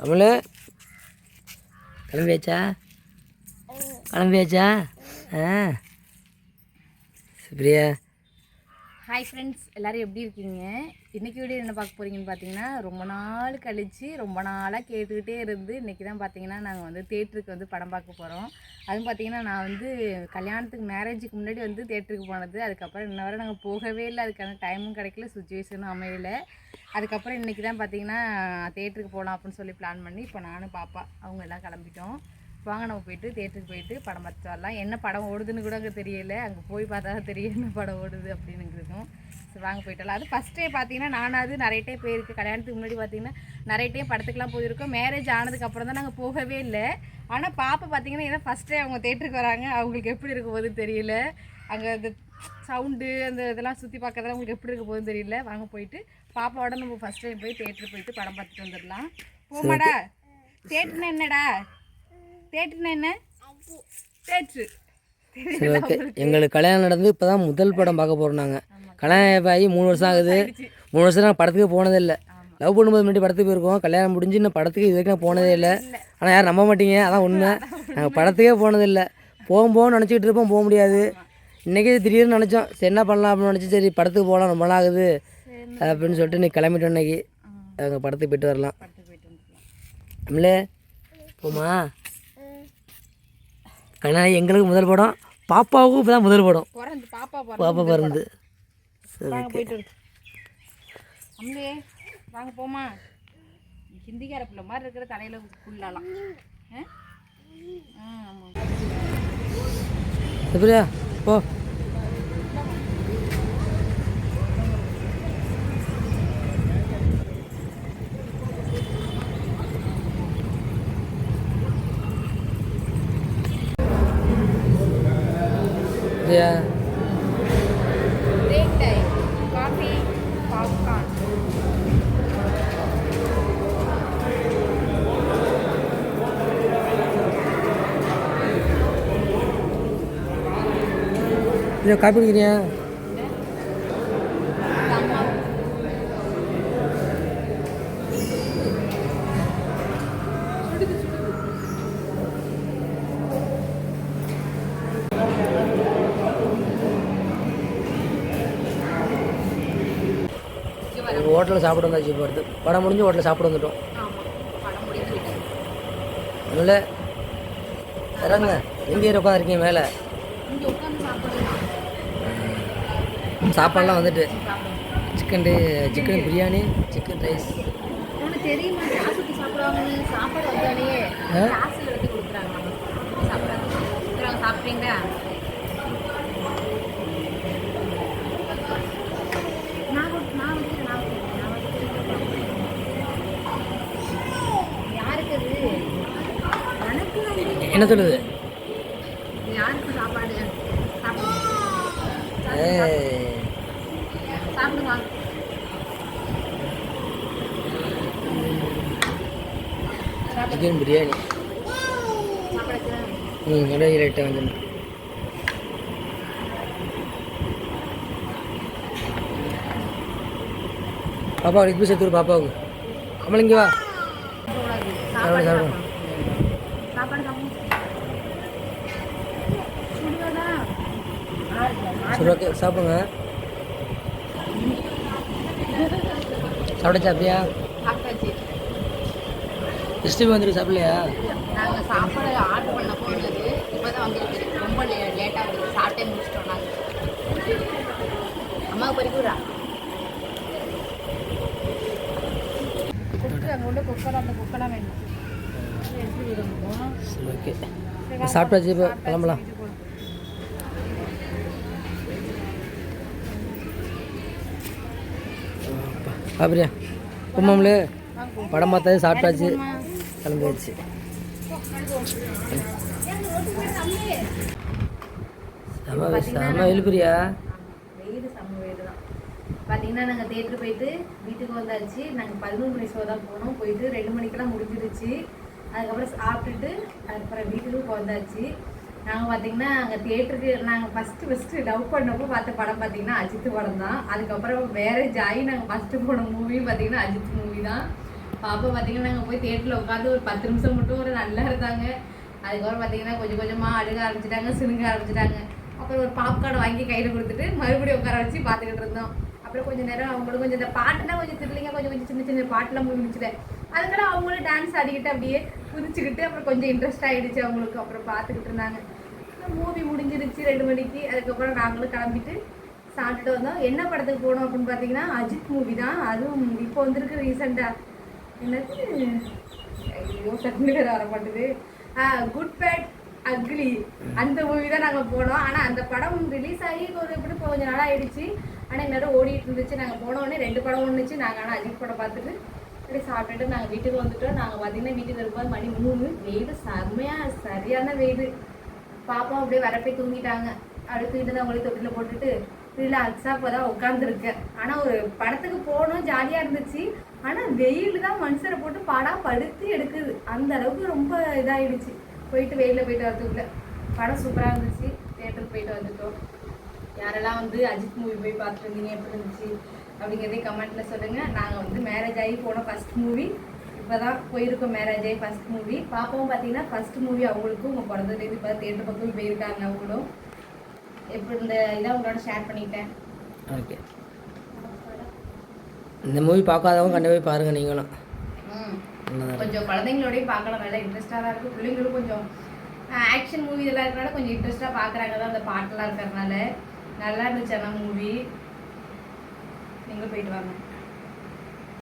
அவளே கிளம்பியாச்சா கிளம்பியாச்சா Priya. Hi friends, எல்லோரும் எப்படி இருக்கீங்க? இன்றைக்கி வீடியோ என்ன பார்க்க போகிறீங்கன்னு பார்த்தீங்கன்னா, ரொம்ப நாள் கழித்து ரொம்ப நாளாக கேட்டுக்கிட்டே இருந்து இன்றைக்கி தான் பார்த்தீங்கன்னா நாங்கள் வந்து தேட்டருக்கு வந்து படம் பார்க்க போகிறோம். அதுவும் பார்த்தீங்கன்னா நான் வந்து கல்யாணத்துக்கு மேரேஜுக்கு முன்னாடி வந்து தேட்டருக்கு போனது. அதுக்கப்புறம் இன்ன வரை நாங்கள் போகவே இல்லை. அதுக்கான டைமும் கிடைக்கல, சுச்சுவேஷனும் அமையலை. அதுக்கப்புறம் இன்றைக்கி தான் பார்த்தீங்கன்னா தேட்டருக்கு போகலாம் அப்படின்னு சொல்லி பிளான் பண்ணி இப்போ நானும் பாப்பா அவங்க எல்லாம் கிளம்பிட்டோம். வாங்க நம்ம போயிட்டு தேட்டருக்கு போயிட்டு படம் பார்த்துட்டு வரலாம். என்ன படம் ஓடுதுன்னு கூட அங்கே தெரியல, அங்கே போய் பார்த்தா தான் தெரியும் என்ன படம் ஓடுது அப்படின்னு இருக்கும். சரி வாங்க போயிட்டு வரலாம். அது ஃபஸ்ட் டே பார்த்தீங்கன்னா நானாவது நிறைய டைம் போயிருக்கு. கல்யாணத்துக்கு முன்னாடி பார்த்தீங்கன்னா நிறைய டைம் படத்துக்குலாம் போயிருக்கோம். மேரேஜ் ஆனதுக்கப்புறம் தான் நாங்கள் போகவே இல்லை. ஆனால் பாப்பா பார்த்தீங்கன்னா ஏன்னா ஃபஸ்ட் டே அவங்க தேட்டருக்கு வராங்க, அவங்களுக்கு எப்படி இருக்க போகுதுன்னு தெரியல. அங்கே அந்த சவுண்டு அந்த இதெல்லாம் சுற்றி பார்க்கறதுலாம் அவங்களுக்கு எப்படி இருக்க போகுதுன்னு தெரியல. வாங்க போயிட்டு பாப்பாவோட நம்ம ஃபஸ்ட் டைம் போய் தேட்டருக்கு போயிட்டு படம் பார்த்துட்டு வந்துடலாம். போமாடா, தேட்டர்னா என்னடா? தேட்டர்னா என்ன? தேட்ரு. சரி ஓகே. எங்களுக்கு கல்யாணம் நடந்து இப்போ தான் முதல் படம் பார்க்க போகிறோம். நாங்கள் கல்யாணம் ஆகி 3 வருஷம் ஆகுது. 3 வருஷம் நாங்கள் படத்துக்கு போனதே இல்லை. லவ் பண்ணும்போது முன்னாடி படத்துக்கு போயிருக்கோம். கல்யாணம் முடிஞ்சு இன்னும் படத்துக்கு இது வரைக்கும் போனதே இல்லை. ஆனால் யாரும் நம்ப மாட்டீங்க, அதான் உண்மை. நாங்கள் படத்துக்கே போனதில்லை. போகும்போது நினச்சிக்கிட்டு இருப்போம், போக முடியாது. இன்றைக்கி திடீர்னு நினச்சோம், சரி என்ன பண்ணலாம் அப்படின்னு நினச்சி, சரி படத்துக்கு போகலாம், ரொம்ப நாள் ஆகுது அப்படின்னு சொல்லிட்டு இன்றைக்கி கிளம்பிட்டோம். இன்றைக்கி அவங்க படத்துக்கு போய்ட்டு வரலாம். நம்மளே போமா. ஆனால் எங்களுக்கு முதல் படம், பாப்பாவுக்கும் இப்போ தான் முதல் படம். பாப்பா பிறந்து. வாங்க போமா. ஹிந்திக்கார பிள்ளை மாதிரி இருக்கிற தலையில் புள்ளலாம். எப்படியா போ. Yeah. Break time. Coffee, popcorn. இல்லை காப்பி குடிக்கிறியா? ஹோட்டலில் சாப்பிட வந்தாச்சு. போகிறது படம் முடிஞ்சு ஹோட்டலில் சாப்பிட வந்துட்டோம். இல்லை இறங்க, எங்கே உட்காந்துருக்கீங்க மேலே? சாப்பாடெலாம் வந்துட்டு சிக்கன் பிரியாணி, சிக்கன் ரைஸ். சாப்பிட்றீங்களா? என்ன சொல்லுது? யாருக்கு சாப்பாடு? சாப்பிடுங்க. சிக்கன் பிரியாணி. இடையே லைட்டாக வந்து பாப்பாவுக்கு ரிக்வெஸ்ட் எடுத்துரு. பாப்பாவுக்கு கமலிங்க வா சாப்பிட சாப்பிடுவோம். சரி ஓகே சாப்பிடுங்க. சாப்பிட்டா அப்படியா? ஹிஸ்ட்ரி வந்துட்டு சாப்பிடலையா? நாங்கள் சாப்பாடு ஆர்டர் பண்ண போனது இப்போ தான் வந்துருக்கு. ரொம்ப லேட்டாக இருக்குது. சாப்பிட்டே முடிச்சிட்டோம். நாங்கள் அம்மாவுக்கு பறிக்கூடா குக்கு அங்கே உள்ள குக்கர், அந்த குக்கெல்லாம் வேணும். எப்படி விடணும்? சரி ஓகே சாப்பிட்டாச்சு, இப்போ கிளம்பலாம். அப்படியா கும்மாமலே படம் பார்த்தாச்சு, சாப்பிட்டாச்சு, கிளம்பியாச்சு. செம எழுப்புறியா? வெயில் செம்ம வெயில் தான். பார்த்தீங்கன்னா நாங்கள் தேட்டரு போயிட்டு வீட்டுக்கு வந்தாச்சு. நாங்கள் 11 மணி ஷோ தான் போனோம். போயிட்டு 2 மணிக்கெல்லாம் முடிஞ்சிருச்சு. அதுக்கப்புறம் சாப்பிட்டுட்டு அதுக்கப்புறம் வீட்டுக்கு வந்தாச்சு. நாங்கள் பார்த்தீங்கன்னா அங்கே தியேட்டருக்கு நாங்கள் ஃபஸ்ட்டு லவ் பண்ணப்போ பார்த்த படம் பார்த்தீங்கன்னா அஜித் படம் தான். அதுக்கப்புறம் மேரேஜ் ஆகி நாங்கள் ஃபஸ்ட்டு போன மூவி பார்த்தீங்கன்னா அஜித் மூவி தான். பாப்பா பார்த்தீங்கன்னா நாங்கள் போய் தேட்டரில் உட்காந்து ஒரு 10 நிமிஷம் மட்டும் ஒரு நல்லா இருந்தாங்க. அதுக்கப்புறம் பார்த்தீங்கன்னா கொஞ்சம் கொஞ்சமாக அழுக ஆரம்பிச்சிட்டாங்க, சினுங்க ஆரம்பிச்சிட்டாங்க. அப்புறம் ஒரு பாப்கார்ன் வாங்கி கையில் கொடுத்துட்டு மறுபடியும் உட்கார வச்சு பார்த்துக்கிட்டு இருந்தோம். அப்புறம் கொஞ்சம் நேரம் அவங்களும் கொஞ்சம் இந்த பாட்டுனா கொஞ்சம் திருலிங்க கொஞ்சம் கொஞ்சம் சின்ன சின்ன பாட்டெலாம் முடிச்சுட்டேன். அதுக்கெல்லாம் அவங்களும் டான்ஸ் ஆடிக்கிட்டு அப்படியே குதிச்சுக்கிட்டு அப்புறம் கொஞ்சம் இன்ட்ரெஸ்ட் ஆகிடுச்சு அவங்களுக்கு. அப்புறம் பார்த்துக்கிட்டு இருந்தாங்க. மூவி முடிஞ்சிருச்சு 2 மணிக்கு. அதுக்கப்புறம் நாங்களும் கிளம்பிட்டு சாப்பிட்டுட்டு வந்தோம். என்ன படத்துக்கு போனோம் அப்படின்னு பார்த்தீங்கன்னா அஜித் மூவி தான். அதுவும் இப்போ வந்துருக்கு ரீசெண்டாக. என்னது ஐயோ சட்னி வேறு வர மாட்டுது. குட் பேட் அக்லி அந்த மூவி தான் நாங்கள் போனோம். ஆனால் அந்த படம் ரிலீஸ் ஆகி ஒரு எப்படி கொஞ்சம் நாள் ஆகிடுச்சு. ஆனால் எங்களோட ஓடிட்டு இருந்துச்சு. நாங்கள் போனோடனே 2 படம் ஒன்றுச்சு. நாங்கள் ஆனால் அஜித் படம் பார்த்துட்டு அப்படி சாப்பிட்டுட்டு நாங்கள் வீட்டுக்கு வந்துட்டோம். நாங்கள் பார்த்தீங்கன்னா வீட்டுக்கு இருக்கும்போது மணி 3. வெயில் செம்மையாக சரியான வெயில். பாப்பா அப்படியே வரப்பே தூங்கிட்டாங்க. அடுத்துக்கிட்டு தான் அவங்களே தொட்டில் போட்டுட்டு ரிலாக்ஸாக இப்போ தான் உட்காந்துருக்கேன். ஆனால் ஒரு படத்துக்கு போகணும் ஜாலியாக இருந்துச்சு. ஆனால் வெயில் தான் மனுஷரை போட்டு பாடாக படுத்து எடுக்குது. அந்த அளவுக்கு ரொம்ப இதாகிடுச்சு. போயிட்டு வெயிலில் போயிட்டு வரதுக்குள்ள படம் சூப்பராக இருந்துச்சு. தேட்டருக்கு போயிட்டு வந்துட்டோம். யாரெல்லாம் வந்து அஜித் மூவி போய் பார்த்துட்டு இருந்தீங்க, எப்படி இருந்துச்சு அப்படிங்கிறதே கமெண்ட்டில் சொல்லுங்கள். நாங்கள் வந்து மேரேஜ் ஆகி போன ஃபஸ்ட் மூவி இப்போ தான் போயிருக்கோம். மேரேஜ் ஆகி ஃபஸ்ட் மூவி. பாப்பாவும் பார்த்தீங்கன்னா ஃபஸ்ட் மூவி அவங்களுக்கும் உங்கள் பிறந்ததுலேருந்து இப்போ தேட்டர் பக்கம் போயிருக்காங்க. அவங்களும் எப்படி இந்த இதை உங்களோட ஷேர் பண்ணிட்டேன். ஓகே, இந்த மூவி பார்க்காதவங்க கண்டிப்பாக போய் பாருங்கள் நீங்களும். கொஞ்சம் குழந்தைங்களோடய பார்க்கலாம், நல்லா இன்ட்ரெஸ்டாக தான் இருக்குது. பிள்ளைங்களும் கொஞ்சம் ஆக்ஷன் மூவி இதெல்லாம் இருக்கிறனால கொஞ்சம் இன்ட்ரெஸ்ட்டாக பார்க்குறாங்க தான். அந்த பாட்டெல்லாம் இருக்கிறதுனால நல்லா இருந்துச்சு. ஆனால் மூவி நீங்கள் போயிட்டு வாங்க.